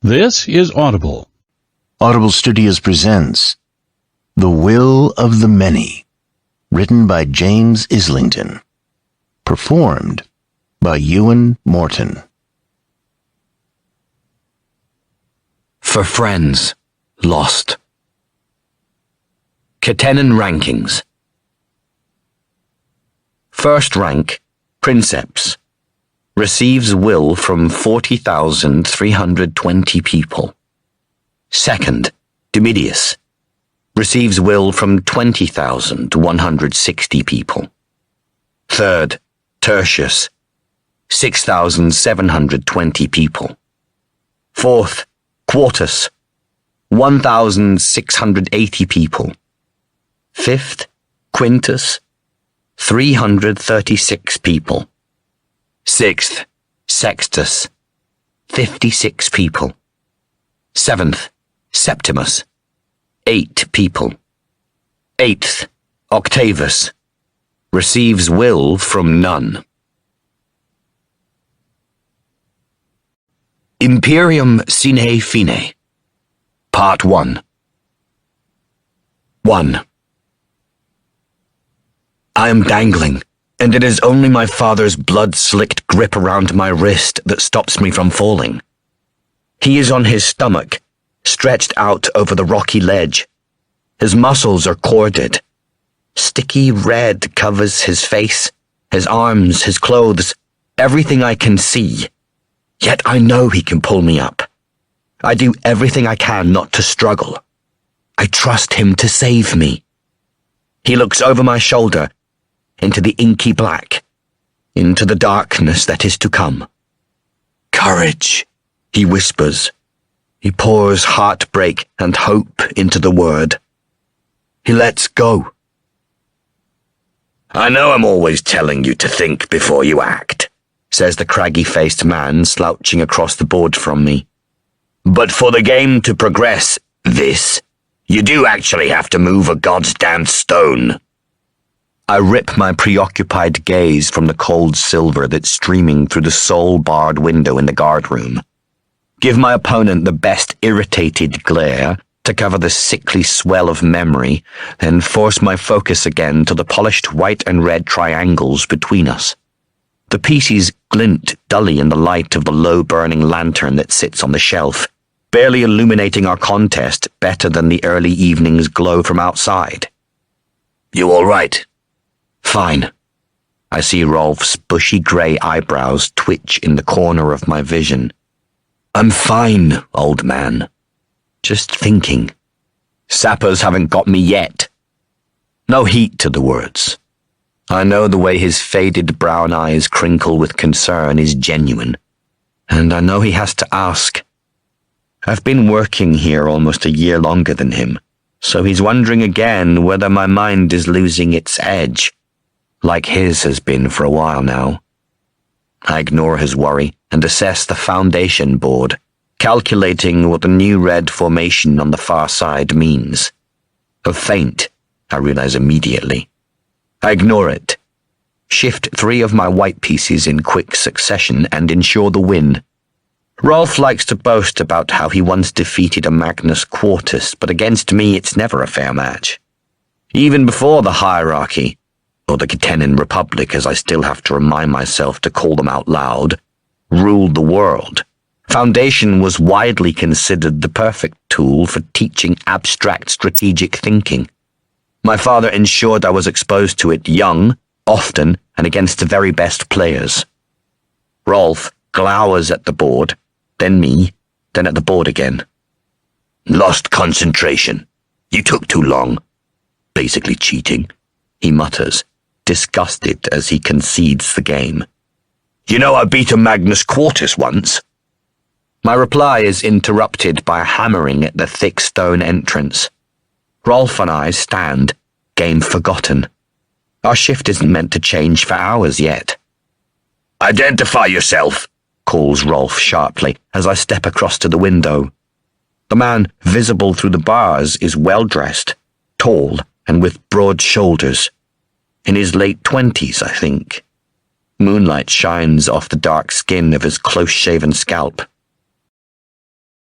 This is Audible. Audible Studios presents The Will of the Many, written by James Islington, performed by Ewan Morton. For Friends, Lost. Katenin Rankings. First rank, Princeps. Receives will from 40,320 people. Second, Dumidius. Receives will from 20,160 people. Third, Tertius. 6,720 people. Fourth, Quartus. 1,680 people. Fifth, Quintus. 336 people. Sixth, Sextus. 56 people. Seventh, Septimus. 8 people. Eighth, Octavus. Receives will from none. Imperium Sine Fine. Part 1. 1. I am dangling, and it is only my father's blood-slicked grip around my wrist that stops me from falling. He is on his stomach, stretched out over the rocky ledge. His muscles are corded. Sticky red covers his face, his arms, his clothes, everything I can see. Yet I know he can pull me up. I do everything I can not to struggle. I trust him to save me. He looks over my shoulder, into the inky black, into the darkness that is to come. Courage, he whispers. He pours heartbreak and hope into the word. He lets go. I know I'm always telling you to think before you act, says the craggy-faced man slouching across the board from me. But for the game to progress, you do actually have to move a goddamn stone. I rip my preoccupied gaze from the cold silver that's streaming through the sole-barred window in the guardroom. Give my opponent the best irritated glare to cover the sickly swell of memory, then force my focus again to the polished white and red triangles between us. The pieces glint dully in the light of the low-burning lantern that sits on the shelf, barely illuminating our contest better than the early evening's glow from outside. You all right? Fine. I see Rolf's bushy grey eyebrows twitch in the corner of my vision. I'm fine, old man. Just thinking. Sappers haven't got me yet. No heat to the words. I know the way his faded brown eyes crinkle with concern is genuine, and I know he has to ask. I've been working here almost a year longer than him, so he's wondering again whether my mind is losing its edge, like his has been for a while now. I ignore his worry and assess the foundation board, calculating what the new red formation on the far side means. A feint, I realize immediately. I ignore it, shift 3 of my white pieces in quick succession and ensure the win. Rolf likes to boast about how he once defeated a Magnus Quartus, but against me it's never a fair match. Even before the hierarchy, or the Katenin Republic as I still have to remind myself to call them out loud, ruled the world, Foundation was widely considered the perfect tool for teaching abstract strategic thinking. My father ensured I was exposed to it young, often, and against the very best players. Rolf glowers at the board, then me, then at the board again. Lost concentration. You took too long. Basically cheating, he mutters, disgusted as he concedes the game. You know I beat a Magnus Quartus once. My reply is interrupted by a hammering at the thick stone entrance. Rolf and I stand, game forgotten. Our shift isn't meant to change for hours yet. Identify yourself, calls Rolf sharply as I step across to the window. The man visible through the bars is well-dressed, tall, and with broad shoulders. In his late 20s, I think. Moonlight shines off the dark skin of his close-shaven scalp.